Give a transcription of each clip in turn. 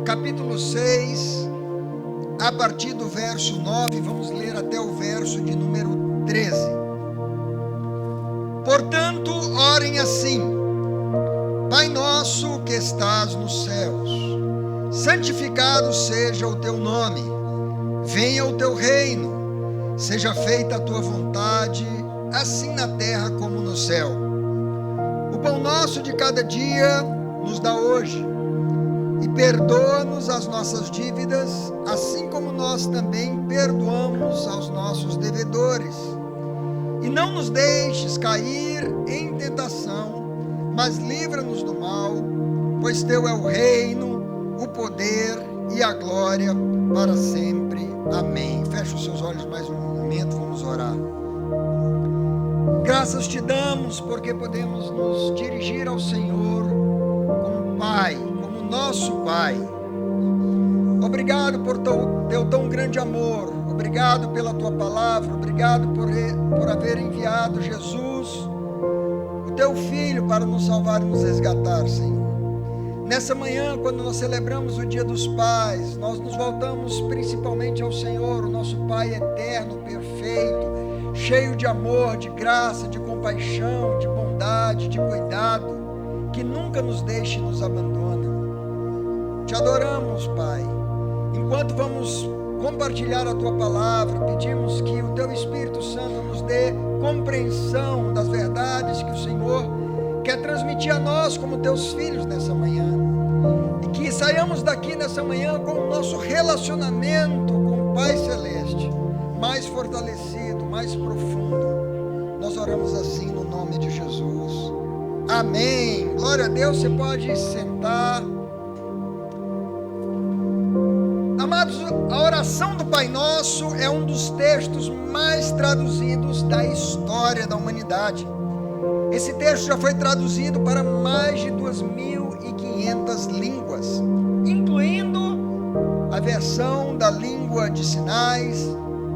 capítulo 6, a partir do verso 9, vamos ler até o verso de número 13. Portanto, orem assim: Pai nosso que estás nos céus, santificado seja o teu nome, venha o teu reino, seja feita a tua vontade, assim na terra como no céu. O pão nosso de cada dia nos dá hoje, e perdoa-nos as nossas dívidas, assim como nós também perdoamos aos nossos devedores. E não nos deixes cair em tentação, mas livra-nos do mal, pois teu é o reino, o poder e a glória para sempre. Amém. Feche os seus olhos mais um momento, vamos orar. Graças te damos porque podemos nos dirigir ao Senhor como Pai, como nosso Pai. Obrigado por teu tão grande amor, obrigado pela tua palavra, obrigado por haver enviado Jesus, o teu Filho, para nos salvar e nos resgatar, Senhor. Nessa manhã, quando nós celebramos o Dia dos Pais, nós nos voltamos principalmente ao Senhor, o nosso Pai eterno, perfeito, cheio de amor, de graça, de compaixão, de bondade, de cuidado, que nunca nos deixa e nos abandona. Te adoramos, Pai. Enquanto vamos compartilhar a Tua palavra, pedimos que o Teu Espírito Santo nos dê compreensão das verdades que o Senhor quer transmitir a nós como Teus filhos nessa manhã. E que saiamos daqui nessa manhã com o nosso relacionamento com o Pai Celeste mais fortalecido, mais profundo. Nós oramos assim no nome de Jesus. Amém. Glória a Deus. Você pode sentar. Amados, a oração do Pai Nosso é um dos textos mais traduzidos da história da humanidade. Esse texto já foi traduzido para mais de 2.500 línguas, incluindo a versão da língua de sinais,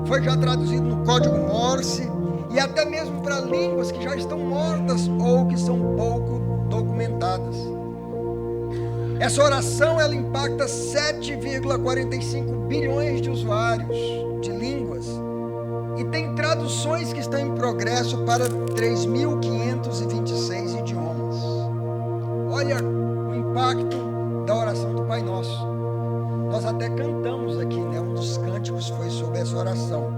foi já traduzido no código Morse e até mesmo para línguas que já estão mortas ou que são pouco documentadas. Essa oração, ela impacta 7,45 bilhões de usuários de línguas e tem traduções que estão em progresso para 3.526 idiomas. Olha o impacto da oração do Pai Nosso. Nós até cantamos aqui, né? Um dos cânticos foi sobre essa oração.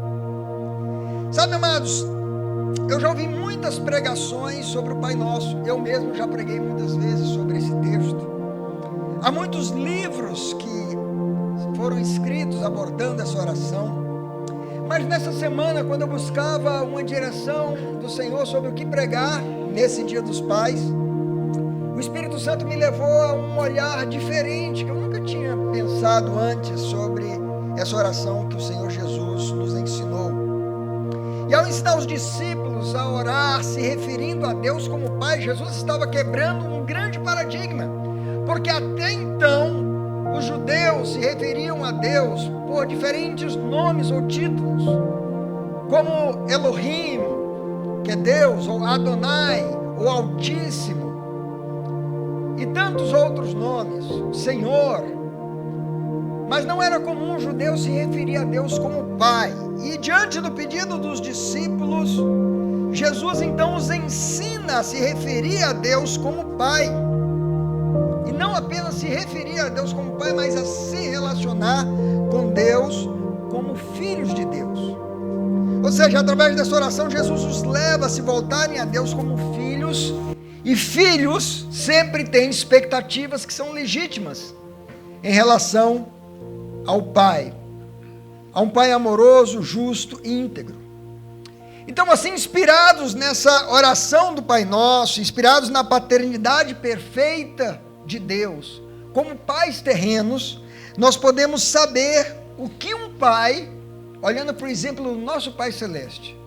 Sabe, amados, eu já ouvi muitas pregações sobre o Pai Nosso. Eu mesmo já preguei muitas vezes sobre esse texto. Há muitos livros que foram escritos abordando essa oração, mas nessa semana, quando eu buscava uma direção do Senhor sobre o que pregar nesse Dia dos Pais, o Espírito Santo me levou a um olhar diferente, que eu nunca tinha pensado antes sobre essa oração que o Senhor Jesus nos ensinou. E ao ensinar os discípulos a orar, se referindo a Deus como Pai, Jesus estava quebrando um grande paradigma. Porque até então, os judeus se referiam a Deus por diferentes nomes ou títulos, como Elohim, que é Deus, ou Adonai, ou Altíssimo, e tantos outros nomes, Senhor. Mas não era comum o judeu se referir a Deus como Pai. E diante do pedido dos discípulos, Jesus então os ensina a se referir a Deus como Pai. E não apenas se referir a Deus como Pai, mas a se relacionar com Deus como filhos de Deus. Ou seja, através dessa oração, Jesus os leva a se voltarem a Deus como filhos. E filhos sempre têm expectativas que são legítimas em relação ao Pai. A um Pai amoroso, justo e íntegro. Então, assim, inspirados nessa oração do Pai Nosso, inspirados na paternidade perfeita de Deus, como pais terrenos, nós podemos saber o que um pai, olhando por exemplo o nosso Pai Celeste,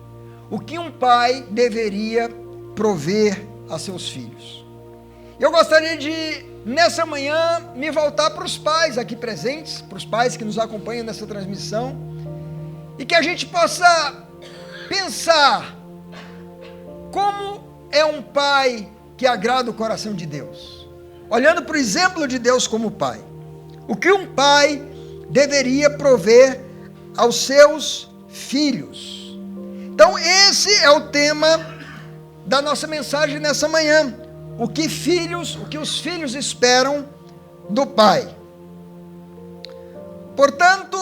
o que um pai deveria prover a seus filhos. Eu gostaria de, nessa manhã, me voltar para os pais aqui presentes, para os pais que nos acompanham nessa transmissão, e que a gente possa pensar como é um pai que agrada o coração de Deus. Olhando para o exemplo de Deus como Pai. o que um pai deveria prover aos seus filhos. Então esse é o tema da nossa mensagem nessa manhã. O que os filhos esperam do pai. Portanto,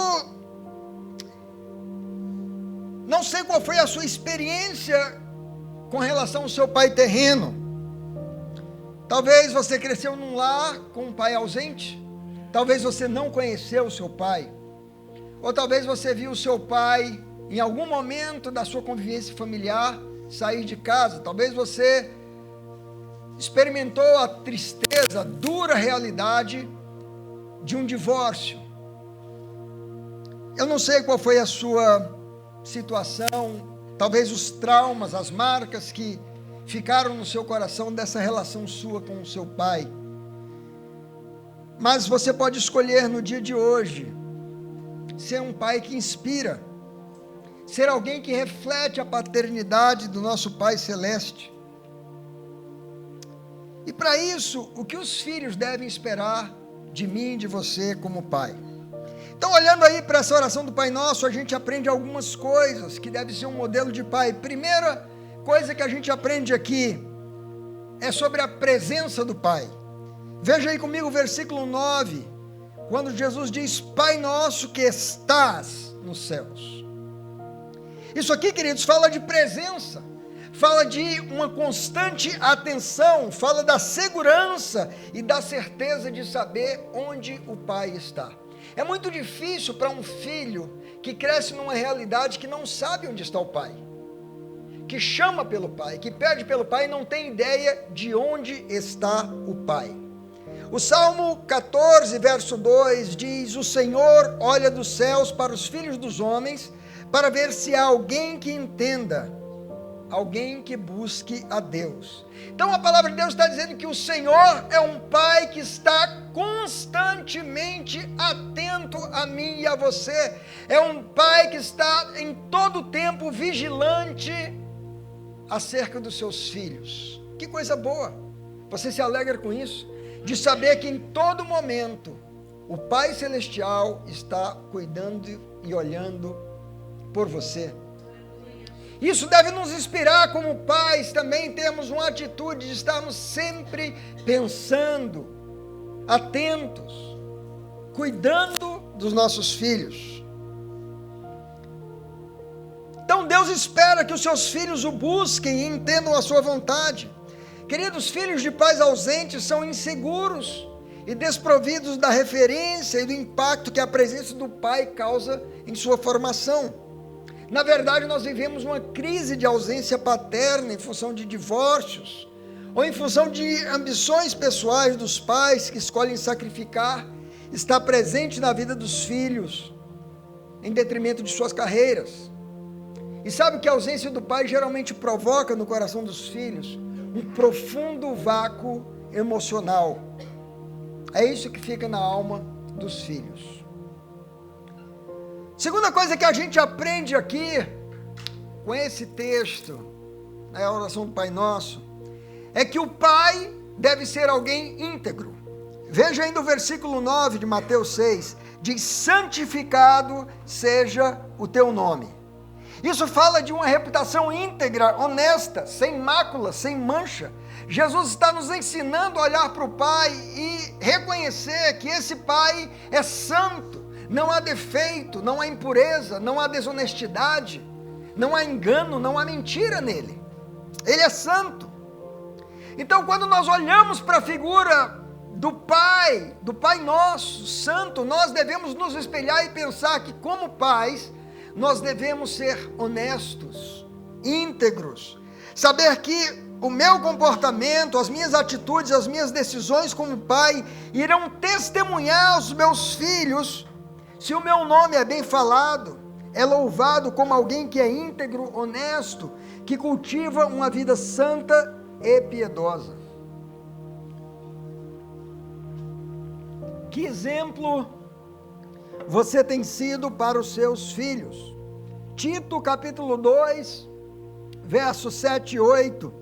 não sei qual foi a sua experiência com relação ao seu pai terreno. Talvez você cresceu num lar com um pai ausente. Talvez você não conheceu o seu pai. Ou talvez você viu o seu pai em algum momento da sua convivência familiar sair de casa. Talvez você experimentou a tristeza, a dura realidade de um divórcio. Eu não sei qual foi a sua situação, talvez os traumas, as marcas que ficaram no seu coração dessa relação sua com o seu pai. Mas você pode escolher no dia de hoje ser um pai que inspira, ser alguém que reflete a paternidade do nosso Pai Celeste. E para isso, o que os filhos devem esperar de mim e de você como pai? Então, olhando aí para essa oração do Pai Nosso, a gente aprende algumas coisas que deve ser um modelo de pai. Primeira coisa que a gente aprende aqui é sobre a presença do Pai. Veja aí comigo o versículo 9, quando Jesus diz: Pai nosso que estás nos céus. Isso aqui, queridos, fala de presença, fala de uma constante atenção, fala da segurança e da certeza de saber onde o Pai está. É muito difícil para um filho que cresce numa realidade que não sabe onde está o pai, que chama pelo pai, que pede pelo pai e não tem ideia de onde está o pai. O Salmo 14, verso 2 diz: O Senhor olha dos céus para os filhos dos homens, para ver se há alguém que entenda, alguém que busque a Deus. Então a palavra de Deus está dizendo que o Senhor é um pai que está constantemente atento a mim e a você. É um pai que está em todo o tempo vigilante acerca dos seus filhos. Que coisa boa! Você se alegra com isso? De saber que em todo momento o Pai Celestial está cuidando e olhando por você. Isso deve nos inspirar como pais também termos uma atitude de estarmos sempre pensando, atentos, cuidando dos nossos filhos. Então Deus espera que os seus filhos o busquem e entendam a sua vontade. Queridos, filhos de pais ausentes são inseguros e desprovidos da referência e do impacto que a presença do pai causa em sua formação. Na verdade, nós vivemos uma crise de ausência paterna em função de divórcios, ou em função de ambições pessoais dos pais que escolhem sacrificar, estar presente na vida dos filhos, em detrimento de suas carreiras. E sabe o que a ausência do pai geralmente provoca no coração dos filhos? Um profundo vácuo emocional. É isso que fica na alma dos filhos. Segunda coisa que a gente aprende aqui, com esse texto, na oração do Pai Nosso, é que o pai deve ser alguém íntegro. Veja ainda o versículo 9 de Mateus 6, diz: santificado seja o teu nome. Isso fala de uma reputação íntegra, honesta, sem mácula, sem mancha. Jesus está nos ensinando a olhar para o Pai e reconhecer que esse Pai é santo. Não há defeito, não há impureza, não há desonestidade, não há engano, não há mentira nele. Ele é santo. Então, quando nós olhamos para a figura do Pai Nosso, santo, nós devemos nos espelhar e pensar que, como pais, nós devemos ser honestos, íntegros, saber que o meu comportamento, as minhas atitudes, as minhas decisões como pai irão testemunhar aos meus filhos se o meu nome é bem falado, é louvado como alguém que é íntegro, honesto, que cultiva uma vida santa e piedosa. Que exemplo você tem sido para os seus filhos? Tito capítulo 2, versos 7 e 8.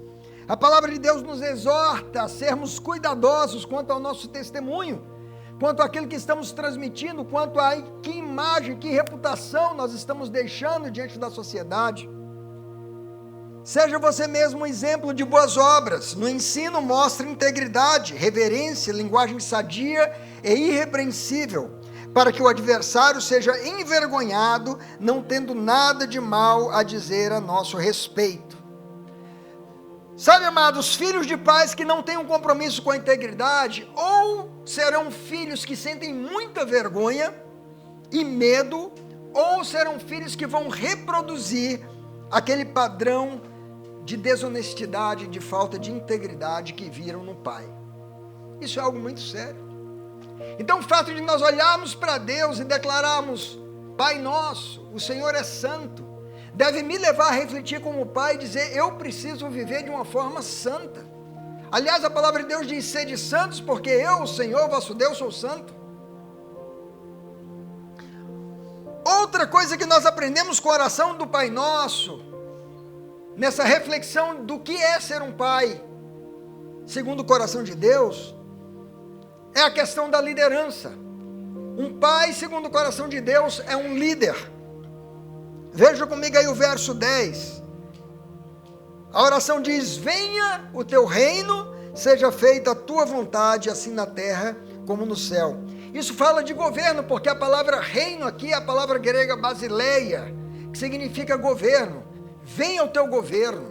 A palavra de Deus nos exorta a sermos cuidadosos quanto ao nosso testemunho, quanto àquilo que estamos transmitindo, quanto a que imagem, que reputação nós estamos deixando diante da sociedade. Seja você mesmo um exemplo de boas obras. No ensino, mostre integridade, reverência, linguagem sadia e irrepreensível, para que o adversário seja envergonhado, não tendo nada de mal a dizer a nosso respeito. Sabe, amados, filhos de pais que não têm um compromisso com a integridade, ou serão filhos que sentem muita vergonha e medo, ou serão filhos que vão reproduzir aquele padrão de desonestidade, de falta de integridade que viram no pai. Isso é algo muito sério. Então o fato de nós olharmos para Deus e declararmos: Pai nosso, o Senhor é santo, deve me levar a refletir como pai e dizer: eu preciso viver de uma forma santa. Aliás, a palavra de Deus diz: sede santos, porque eu, o Senhor, vosso Deus, sou santo. Outra coisa que nós aprendemos com a oração do Pai Nosso, nessa reflexão do que é ser um pai, segundo o coração de Deus, é a questão da liderança. Um pai, segundo o coração de Deus, é um líder. Veja comigo aí o verso 10. A oração diz: venha o teu reino, seja feita a tua vontade, assim na terra como no céu. Isso fala de governo, porque a palavra reino aqui é a palavra grega basileia, que significa governo. Venha o teu governo.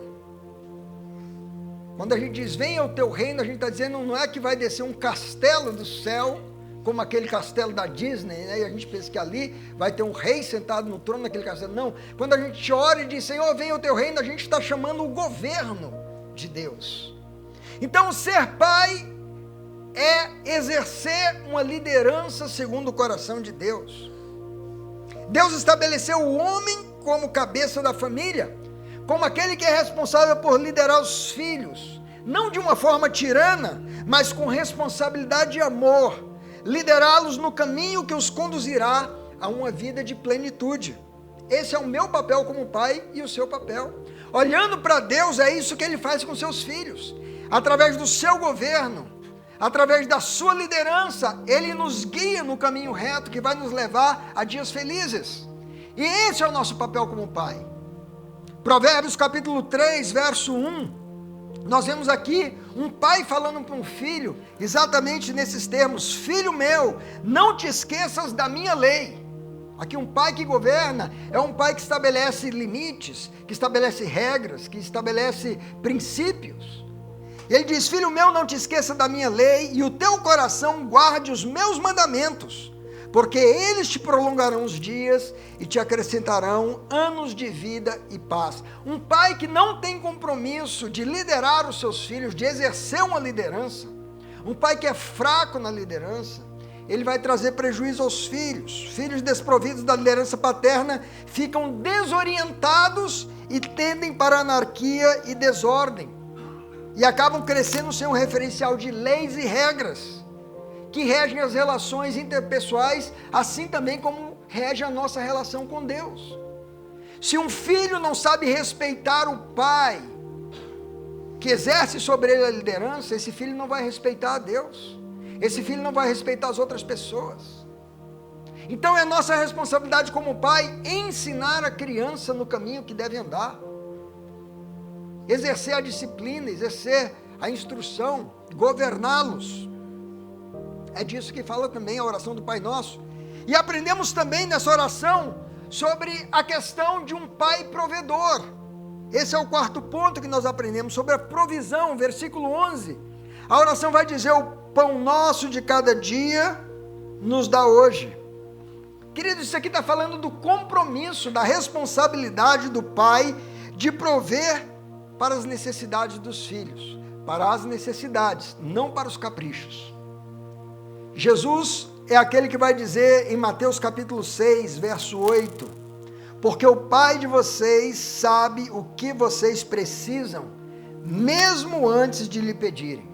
Quando a gente diz venha o teu reino, a gente está dizendo, não é que vai descer um castelo do céu, como aquele castelo da Disney, né? E a gente pensa que ali vai ter um rei sentado no trono naquele castelo. Não, quando a gente ora e diz, Senhor, venha o teu reino, a gente está chamando o governo de Deus. Então, ser pai é exercer uma liderança segundo o coração de Deus. Deus estabeleceu o homem como cabeça da família, como aquele que é responsável por liderar os filhos, não de uma forma tirana, mas com responsabilidade e amor, liderá-los no caminho que os conduzirá a uma vida de plenitude. Esse é o meu papel como pai e o seu papel. Olhando para Deus, é isso que Ele faz com seus filhos. Através do seu governo, através da sua liderança, Ele nos guia no caminho reto que vai nos levar a dias felizes. E esse é o nosso papel como pai. Provérbios capítulo 3, verso 1. Nós vemos aqui um pai falando para um filho, exatamente nesses termos: filho meu, não te esqueças da minha lei. Aqui um pai que governa é um pai que estabelece limites, que estabelece regras, que estabelece princípios. Ele diz: filho meu, não te esqueça da minha lei, e o teu coração guarde os meus mandamentos, porque eles te prolongarão os dias e te acrescentarão anos de vida e paz. Um pai que não tem compromisso de liderar os seus filhos, de exercer uma liderança, um pai que é fraco na liderança, ele vai trazer prejuízo aos filhos. Filhos desprovidos da liderança paterna ficam desorientados e tendem para a anarquia e desordem, e acabam crescendo sem um referencial de leis e regras que regem as relações interpessoais, assim também como rege a nossa relação com Deus. Se um filho não sabe respeitar o pai que exerce sobre ele a liderança, esse filho não vai respeitar a Deus, esse filho não vai respeitar as outras pessoas. Então é nossa responsabilidade como pai ensinar a criança no caminho que deve andar, exercer a disciplina, exercer a instrução, governá-los. É disso que fala também a oração do Pai Nosso. E aprendemos também nessa oração sobre a questão de um pai provedor. Esse é o quarto ponto que nós aprendemos, sobre a provisão, versículo 11. A oração vai dizer: o pão nosso de cada dia nos dá hoje. Queridos, isso aqui está falando do compromisso, da responsabilidade do pai de prover para as necessidades dos filhos, para as necessidades, não para os caprichos. Jesus é aquele que vai dizer em Mateus capítulo 6, verso 8, porque o Pai de vocês sabe o que vocês precisam, mesmo antes de lhe pedirem.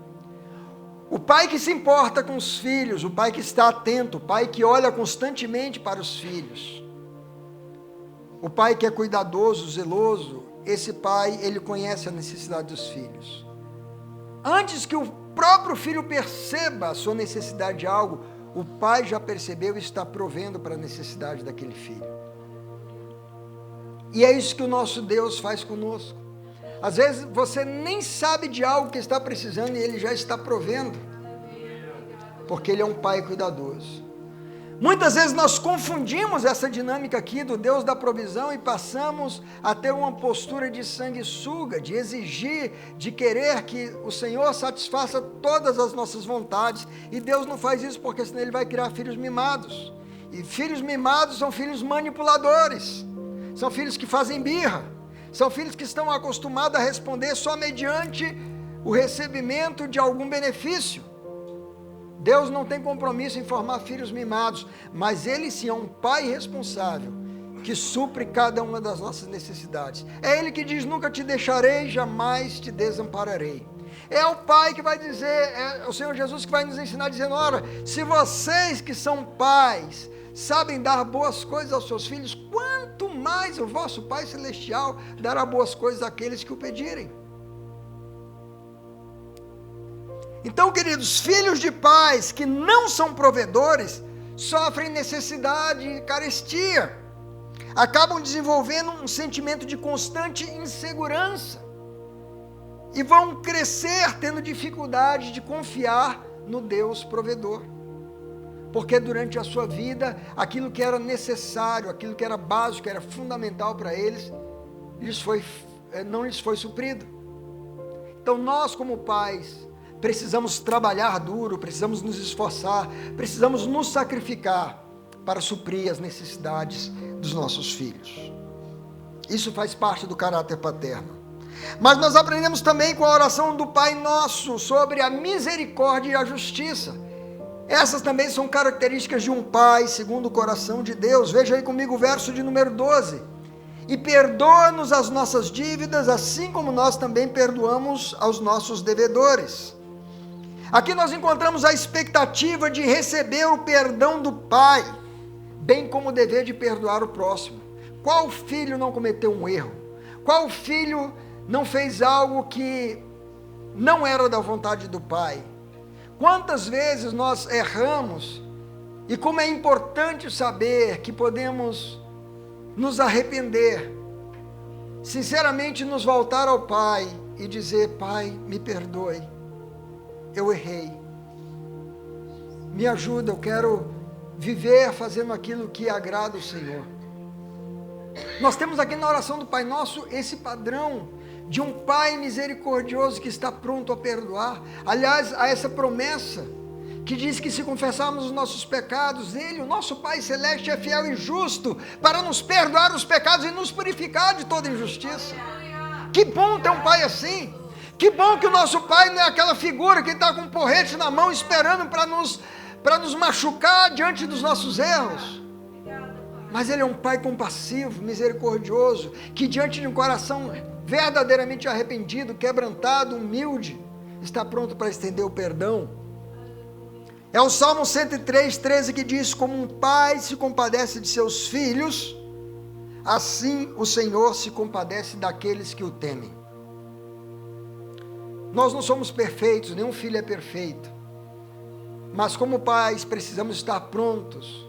O pai que se importa com os filhos, o pai que está atento, o pai que olha constantemente para os filhos, o pai que é cuidadoso, zeloso, esse pai, ele conhece a necessidade dos filhos. Antes que o próprio filho perceba a sua necessidade de algo, o pai já percebeu e está provendo para a necessidade daquele filho. E é isso que o nosso Deus faz conosco. Às vezes você nem sabe de algo que está precisando e Ele já está provendo, porque Ele é um pai cuidadoso. Muitas vezes nós confundimos essa dinâmica aqui do Deus da provisão e passamos a ter uma postura de sanguessuga, de exigir, de querer que o Senhor satisfaça todas as nossas vontades. E Deus não faz isso porque senão Ele vai criar filhos mimados. E filhos mimados são filhos manipuladores, são filhos que fazem birra, são filhos que estão acostumados a responder só mediante o recebimento de algum benefício. Deus não tem compromisso em formar filhos mimados, mas Ele sim é um pai responsável, que supre cada uma das nossas necessidades. É Ele que diz, nunca te deixarei, jamais te desampararei. É o pai que vai dizer, é o Senhor Jesus que vai nos ensinar, dizendo, ora, se vocês que são pais, sabem dar boas coisas aos seus filhos, quanto mais o vosso Pai Celestial dará boas coisas àqueles que o pedirem. Então, queridos, filhos de pais que não são provedores, sofrem necessidade e carestia, acabam desenvolvendo um sentimento de constante insegurança, e vão crescer tendo dificuldade de confiar no Deus provedor, porque durante a sua vida, aquilo que era necessário, aquilo que era básico, que era fundamental para eles, não lhes foi suprido. Então nós como pais, precisamos trabalhar duro, precisamos nos esforçar, precisamos nos sacrificar para suprir as necessidades dos nossos filhos. Isso faz parte do caráter paterno. Mas nós aprendemos também com a oração do Pai Nosso sobre a misericórdia e a justiça. Essas também são características de um pai segundo o coração de Deus. Veja aí comigo o verso de número 12. E perdoa-nos as nossas dívidas, assim como nós também perdoamos aos nossos devedores. Aqui nós encontramos a expectativa de receber o perdão do pai, bem como o dever de perdoar o próximo. Qual filho não cometeu um erro? Qual filho não fez algo que não era da vontade do pai? Quantas vezes nós erramos, e como é importante saber que podemos nos arrepender, sinceramente nos voltar ao Pai e dizer, Pai, me perdoe, eu errei, me ajuda, eu quero viver fazendo aquilo que agrada o Senhor. Nós temos aqui na oração do Pai Nosso esse padrão de um Pai misericordioso que está pronto a perdoar. Aliás, há essa promessa que diz que se confessarmos os nossos pecados, Ele, o nosso Pai Celeste, é fiel e justo para nos perdoar os pecados e nos purificar de toda injustiça. Que bom ter um Pai assim. Que bom que o nosso Pai não é aquela figura que está com um porrete na mão esperando para nos machucar diante dos nossos erros. Mas Ele é um Pai compassivo, misericordioso, que diante de um coração verdadeiramente arrependido, quebrantado, humilde, está pronto para estender o perdão. É o Salmo 103, 13 que diz, como um pai se compadece de seus filhos, assim o Senhor se compadece daqueles que o temem. Nós não somos perfeitos, nenhum filho é perfeito, mas como pais precisamos estar prontos,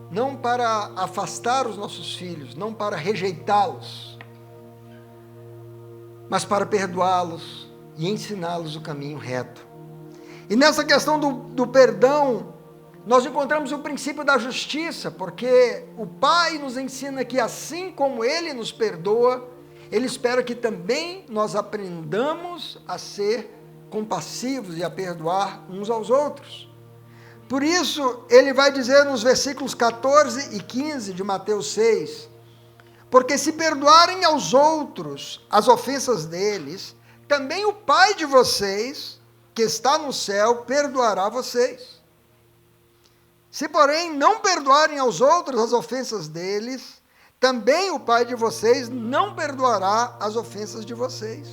não para afastar os nossos filhos, não para rejeitá-los, mas para perdoá-los e ensiná-los o caminho reto. E nessa questão do perdão, nós encontramos o princípio da justiça, porque o Pai nos ensina que assim como Ele nos perdoa, Ele espera que também nós aprendamos a ser compassivos e a perdoar uns aos outros. Por isso, Ele vai dizer nos versículos 14 e 15 de Mateus 6, porque se perdoarem aos outros as ofensas deles, também o Pai de vocês, que está no céu, perdoará vocês. Se, porém, não perdoarem aos outros as ofensas deles, também o Pai de vocês não perdoará as ofensas de vocês.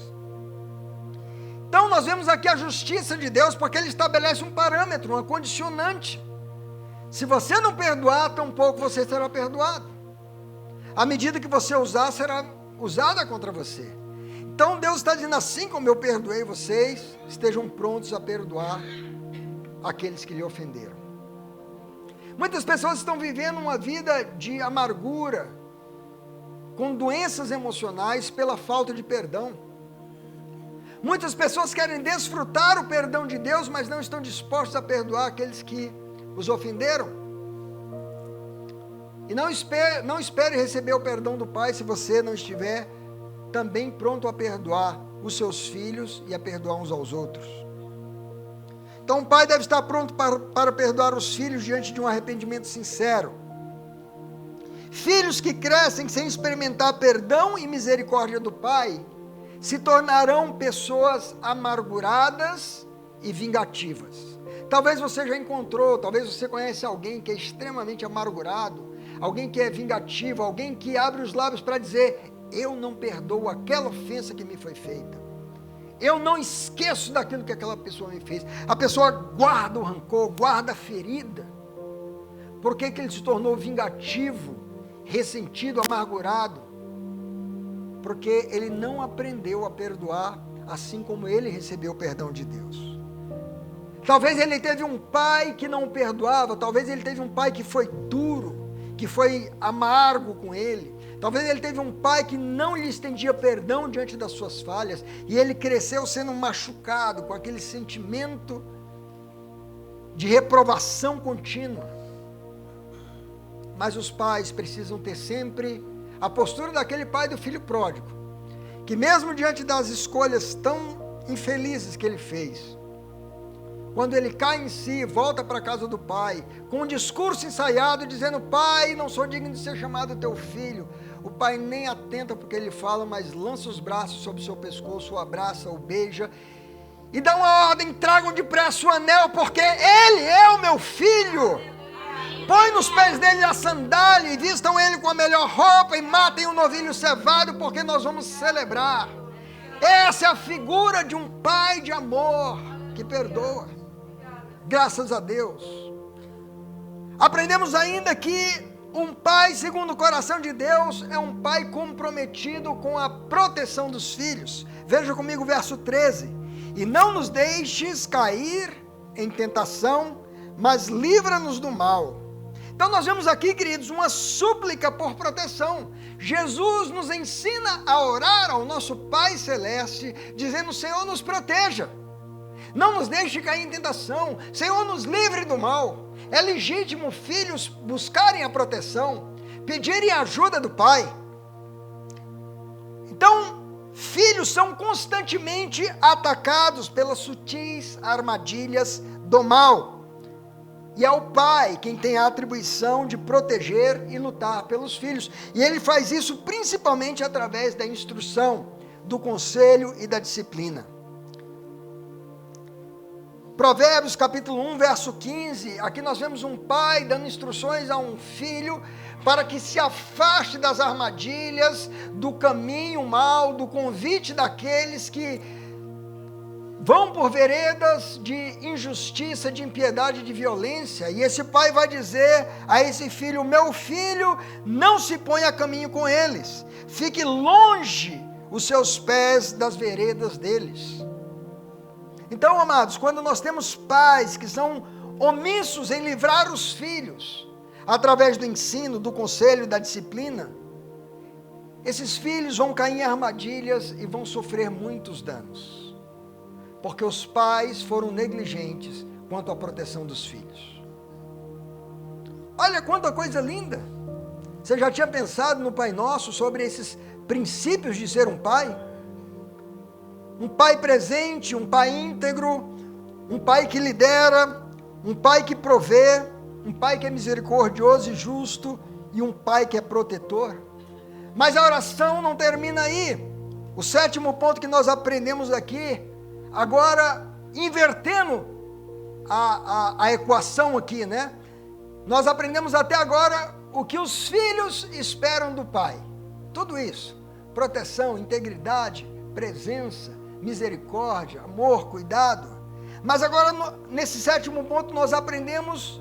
Então, nós vemos aqui a justiça de Deus, porque Ele estabelece um parâmetro, uma condicionante. Se você não perdoar, tampouco você será perdoado. A medida que você usar, será usada contra você. Então Deus está dizendo, assim como eu perdoei vocês, estejam prontos a perdoar aqueles que lhe ofenderam. Muitas pessoas estão vivendo uma vida de amargura, com doenças emocionais pela falta de perdão. Muitas pessoas querem desfrutar o perdão de Deus, mas não estão dispostos a perdoar aqueles que os ofenderam. E não espere receber o perdão do Pai se você não estiver também pronto a perdoar os seus filhos e a perdoar uns aos outros. Então o pai deve estar pronto para perdoar os filhos diante de um arrependimento sincero. Filhos que crescem sem experimentar perdão e misericórdia do pai, se tornarão pessoas amarguradas e vingativas. Talvez você já encontrou, talvez você conhece alguém que é extremamente amargurado, alguém que é vingativo, alguém que abre os lábios para dizer: eu não perdoo aquela ofensa que me foi feita. Eu não esqueço daquilo que aquela pessoa me fez. A pessoa guarda o rancor, guarda a ferida. Por que ele se tornou vingativo, ressentido, amargurado? Porque ele não aprendeu a perdoar, assim como ele recebeu o perdão de Deus. Talvez ele teve um pai que não o perdoava, talvez ele teve um pai que foi duro, que foi amargo com ele. Talvez ele teve um pai que não lhe estendia perdão diante das suas falhas, e ele cresceu sendo machucado, com aquele sentimento de reprovação contínua. Mas os pais precisam ter sempre a postura daquele pai do filho pródigo, que mesmo diante das escolhas tão infelizes que ele fez, quando ele cai em si, volta para a casa do pai, com um discurso ensaiado, dizendo: pai, não sou digno de ser chamado teu filho. O pai nem atenta porque ele fala, mas lança os braços sobre o seu pescoço, o abraça, o beija, e dá uma ordem: tragam depressa o anel, porque ele é o meu filho. Põe nos pés dele a sandália, e vistam ele com a melhor roupa, e matem o novilho cevado, porque nós vamos celebrar. Essa é a figura de um pai de amor, que perdoa. Graças a Deus. Aprendemos ainda que um pai segundo o coração de Deus é um pai comprometido com a proteção dos filhos. Veja comigo o verso 13. E não nos deixes cair em tentação, mas livra-nos do mal. Então nós vemos aqui, queridos, uma súplica por proteção. Jesus nos ensina a orar ao nosso Pai Celeste, dizendo: Senhor, nos proteja. Não nos deixe cair em tentação. Senhor, nos livre do mal. É legítimo filhos buscarem a proteção, pedirem a ajuda do pai. Então, filhos são constantemente atacados pelas sutis armadilhas do mal. E é o pai quem tem a atribuição de proteger e lutar pelos filhos. E ele faz isso principalmente através da instrução, do conselho e da disciplina. Provérbios capítulo 1, verso 15, aqui nós vemos um pai dando instruções a um filho para que se afaste das armadilhas, do caminho mau, do convite daqueles que vão por veredas de injustiça, de impiedade, de violência. E esse pai vai dizer a esse filho: meu filho, não se ponha a caminho com eles, fique longe os seus pés das veredas deles. Então, amados, quando nós temos pais que são omissos em livrar os filhos, através do ensino, do conselho, da disciplina, esses filhos vão cair em armadilhas e vão sofrer muitos danos, porque os pais foram negligentes quanto à proteção dos filhos. Olha quanta coisa linda! Você já tinha pensado no Pai Nosso sobre esses princípios de ser um pai? Um pai presente, um pai íntegro, um pai que lidera, um pai que provê, um pai que é misericordioso e justo, e um pai que é protetor. Mas a oração não termina aí. O sétimo ponto que nós aprendemos aqui, agora invertendo a equação aqui, né? Nós aprendemos até agora o que os filhos esperam do pai. Tudo isso: proteção, integridade, presença, misericórdia, amor, cuidado. Mas agora, nesse sétimo ponto, nós aprendemos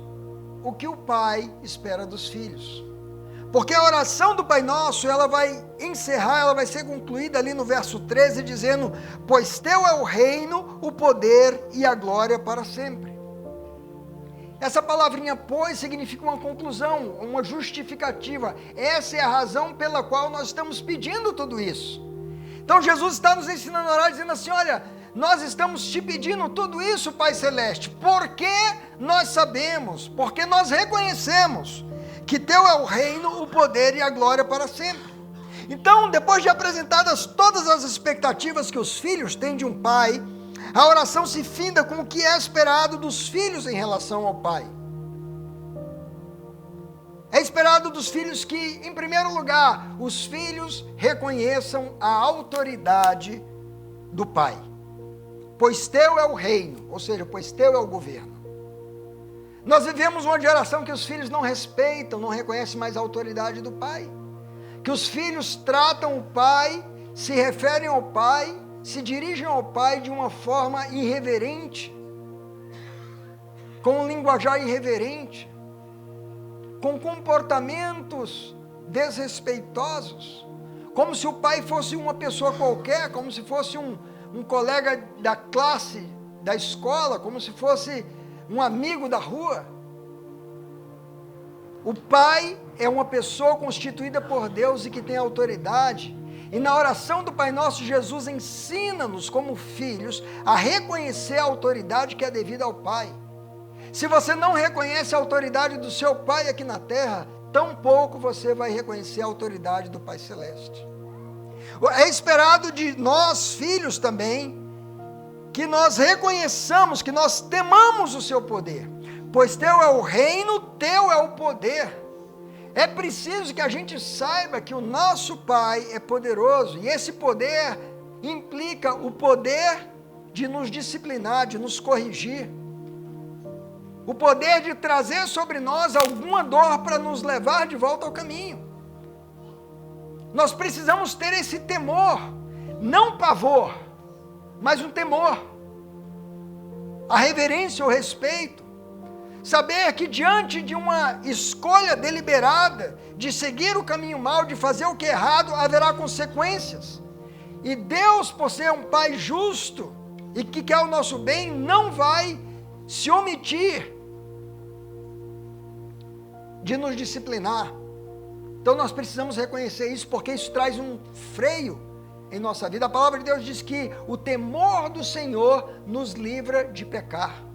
o que o pai espera dos filhos. Porque a oração do Pai Nosso, ela vai encerrar, ela vai ser concluída ali no verso 13, dizendo: pois teu é o reino, o poder e a glória para sempre. Essa palavrinha pois significa uma conclusão, uma justificativa. Essa é a razão pela qual nós estamos pedindo tudo isso. Então Jesus está nos ensinando a orar, dizendo assim, olha, nós estamos te pedindo tudo isso, Pai Celeste, porque nós sabemos, porque nós reconhecemos que teu é o reino, o poder e a glória para sempre. Então, depois de apresentadas todas as expectativas que os filhos têm de um pai, a oração se finda com o que é esperado dos filhos em relação ao pai. É esperado dos filhos que, em primeiro lugar, os filhos reconheçam a autoridade do pai. Pois teu é o reino, ou seja, pois teu é o governo. Nós vivemos uma geração que os filhos não respeitam, não reconhecem mais a autoridade do pai. Que os filhos tratam o pai, se referem ao pai, se dirigem ao pai de uma forma irreverente, com um linguajar irreverente, com comportamentos desrespeitosos, como se o pai fosse uma pessoa qualquer, como se fosse um colega da classe, da escola, como se fosse um amigo da rua. O pai é uma pessoa constituída por Deus e que tem autoridade. E na oração do Pai Nosso, Jesus ensina-nos como filhos a reconhecer a autoridade que é devida ao Pai. Se você não reconhece a autoridade do seu Pai aqui na terra, tampouco você vai reconhecer a autoridade do Pai Celeste. É esperado de nós, filhos também, que nós reconheçamos, que nós temamos o seu poder. Pois teu é o reino, teu é o poder. É preciso que a gente saiba que o nosso Pai é poderoso, e esse poder implica o poder de nos disciplinar, de nos corrigir, o poder de trazer sobre nós alguma dor para nos levar de volta ao caminho. Nós precisamos ter esse temor, não pavor, mas um temor, a reverência, o respeito. Saber que diante de uma escolha deliberada de seguir o caminho mau, de fazer o que é errado, haverá consequências. E Deus, por ser um Pai justo e que quer o nosso bem, não vai se omitir de nos disciplinar. Então nós precisamos reconhecer isso, porque isso traz um freio em nossa vida. A palavra de Deus diz que o temor do Senhor nos livra de pecar.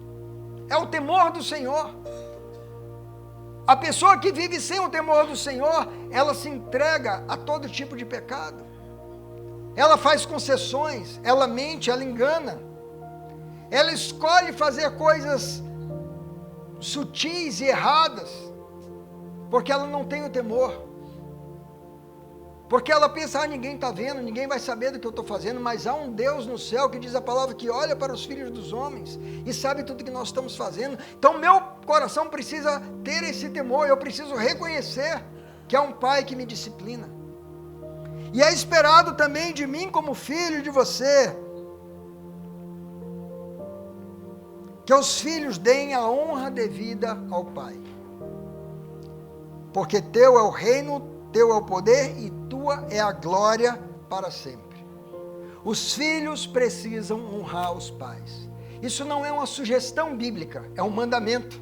É o temor do Senhor. A pessoa que vive sem o temor do Senhor, ela se entrega a todo tipo de pecado. Ela faz concessões, ela mente, ela engana. Ela escolhe fazer coisas sutis e erradas, porque ela não tem o temor. Porque ela pensa, ninguém está vendo, ninguém vai saber do que eu estou fazendo, mas há um Deus no céu que diz a palavra que olha para os filhos dos homens e sabe tudo que nós estamos fazendo. Então meu coração precisa ter esse temor, eu preciso reconhecer que há um Pai que me disciplina. E é esperado também de mim como filho de você, que os filhos deem a honra devida ao Pai. Porque teu é o reino, teu é o poder e tua é a glória para sempre. Os filhos precisam honrar os pais. Isso não é uma sugestão bíblica, é um mandamento.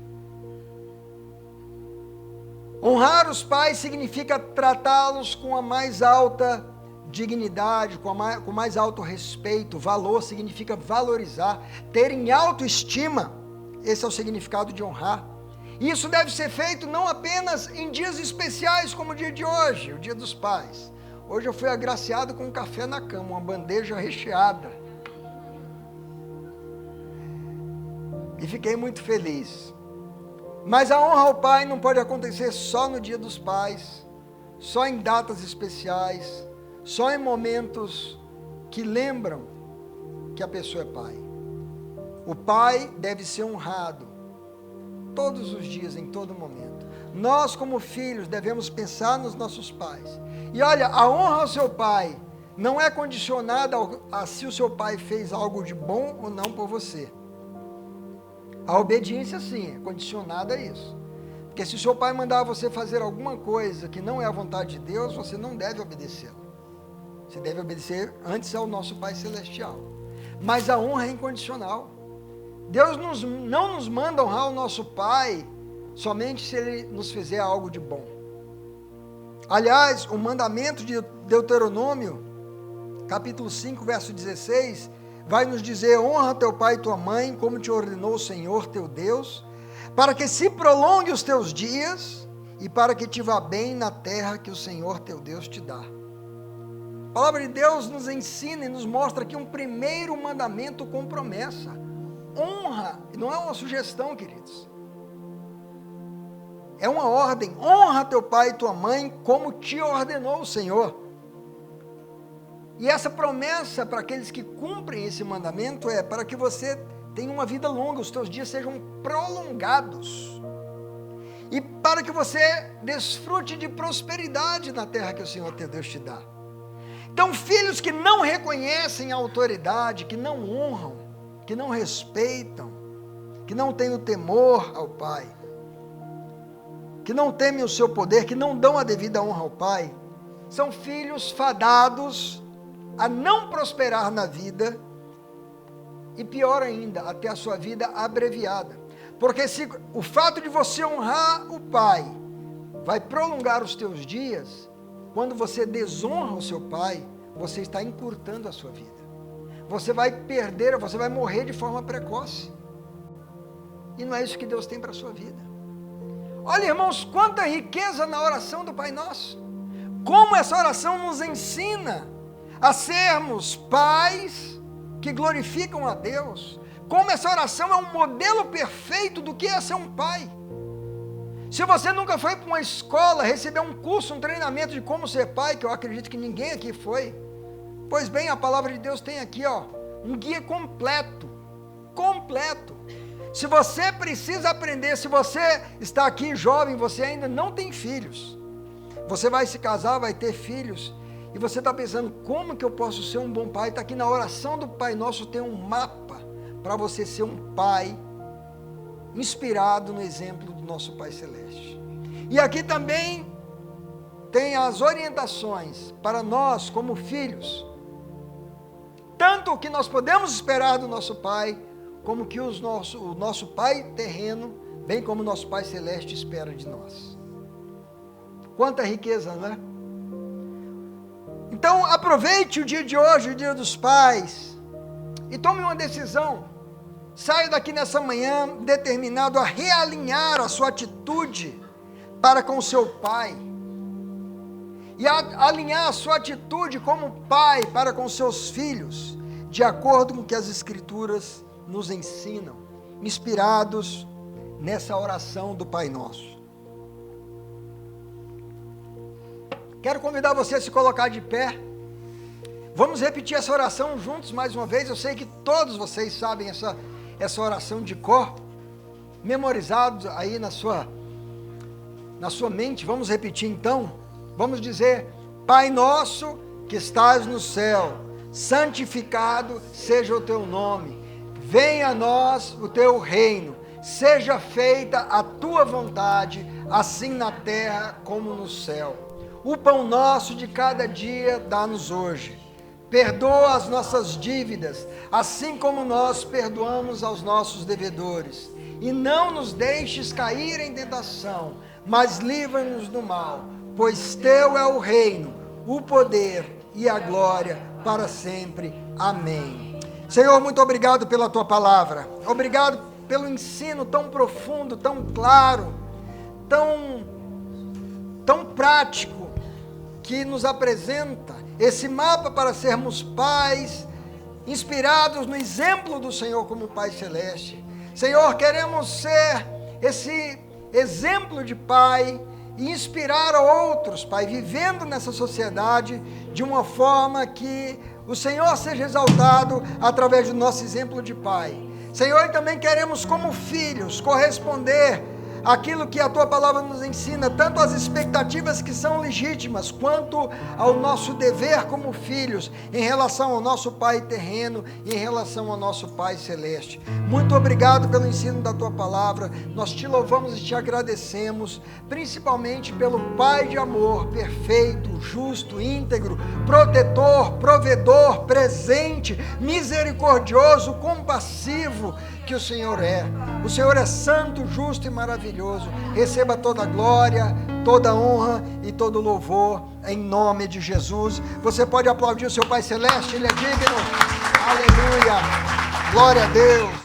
Honrar os pais significa tratá-los com a mais alta dignidade, com mais alto respeito. Valor significa valorizar, ter em autoestima. Esse é o significado de honrar. Isso deve ser feito não apenas em dias especiais como o dia de hoje, o dia dos pais. Hoje eu fui agraciado com um café na cama, uma bandeja recheada. E fiquei muito feliz. Mas a honra ao pai não pode acontecer só no dia dos pais, só em datas especiais, só em momentos que lembram que a pessoa é pai. O pai deve ser honrado todos os dias, em todo momento. Nós, como filhos, devemos pensar nos nossos pais. E olha, a honra ao seu pai não é condicionada a se o seu pai fez algo de bom ou não por você. A obediência, sim, é condicionada a isso. Porque se o seu pai mandar você fazer alguma coisa que não é a vontade de Deus, você não deve obedecê-lo. Você deve obedecer antes ao nosso Pai Celestial. Mas a honra é incondicional. Deus não nos manda honrar o nosso pai somente se ele nos fizer algo de bom. Aliás, o mandamento de Deuteronômio, capítulo 5, verso 16, vai nos dizer: honra teu pai e tua mãe, como te ordenou o Senhor teu Deus, para que se prolongue os teus dias e para que te vá bem na terra que o Senhor teu Deus te dá. A palavra de Deus nos ensina e nos mostra aqui um primeiro mandamento com promessa. Honra, não é uma sugestão, queridos. É uma ordem: honra teu pai e tua mãe, como te ordenou o Senhor. E essa promessa para aqueles que cumprem esse mandamento é para que você tenha uma vida longa, os teus dias sejam prolongados. E para que você desfrute de prosperidade na terra que o Senhor teu Deus te dá. Então, filhos que não reconhecem a autoridade, que não honram, que não respeitam, que não têm o temor ao Pai, que não temem o seu poder, que não dão a devida honra ao Pai, são filhos fadados a não prosperar na vida e, pior ainda, a ter a sua vida abreviada. Porque se o fato de você honrar o Pai vai prolongar os teus dias, quando você desonra o seu pai, você está encurtando a sua vida. Você vai perder, você vai morrer de forma precoce. E não é isso que Deus tem para a sua vida. Olha, irmãos, quanta riqueza na oração do Pai Nosso. Como essa oração nos ensina a sermos pais que glorificam a Deus. Como essa oração é um modelo perfeito do que é ser um pai. Se você nunca foi para uma escola, receber um curso, um treinamento de como ser pai, que eu acredito que ninguém aqui foi, pois bem, a palavra de Deus tem aqui, um guia completo. Se você precisa aprender, se você está aqui jovem, você ainda não tem filhos, você vai se casar, vai ter filhos, e você está pensando, como que eu posso ser um bom pai? Está aqui na oração do Pai Nosso, tem um mapa para você ser um pai inspirado no exemplo do nosso Pai Celeste. E aqui também tem as orientações para nós como filhos, tanto o que nós podemos esperar do nosso Pai, como que o nosso Pai terreno, bem como o nosso Pai Celeste espera de nós. Quanta riqueza, não é? Então aproveite o dia de hoje, o dia dos pais, e tome uma decisão. Saia daqui nessa manhã determinado a realinhar a sua atitude para com o seu pai. E a alinhar a sua atitude como pai para com seus filhos, de acordo com o que as Escrituras nos ensinam, inspirados nessa oração do Pai Nosso. Quero convidar você a se colocar de pé. Vamos repetir essa oração juntos mais uma vez. Eu sei que todos vocês sabem essa oração de cor, memorizado aí na sua mente. Vamos repetir então. Vamos dizer: Pai nosso que estás no céu, santificado seja o teu nome, venha a nós o teu reino, seja feita a tua vontade, assim na terra como no céu. O pão nosso de cada dia dá-nos hoje. Perdoa as nossas dívidas, assim como nós perdoamos aos nossos devedores. E não nos deixes cair em tentação, mas livra-nos do mal, pois teu é o reino, o poder e a glória para sempre. Amém. Senhor, muito obrigado pela tua palavra. Obrigado pelo ensino tão profundo, tão claro, tão prático, que nos apresenta esse mapa para sermos pais, inspirados no exemplo do Senhor como Pai Celeste. Senhor, queremos ser esse exemplo de pai e inspirar outros, Pai, vivendo nessa sociedade de uma forma que o Senhor seja exaltado através do nosso exemplo de pai. Senhor, e também queremos como filhos corresponder aquilo que a tua palavra nos ensina, tanto as expectativas que são legítimas, quanto ao nosso dever como filhos, em relação ao nosso Pai terreno e em relação ao nosso Pai celeste. Muito obrigado pelo ensino da tua palavra, nós te louvamos e te agradecemos, principalmente pelo Pai de amor, perfeito, justo, íntegro, protetor, provedor, presente, misericordioso, compassivo, que o Senhor é. O Senhor é santo, justo e maravilhoso. Receba toda a glória, toda a honra e todo o louvor em nome de Jesus. Você pode aplaudir o seu Pai Celeste, Ele é digno. Aleluia. Glória a Deus.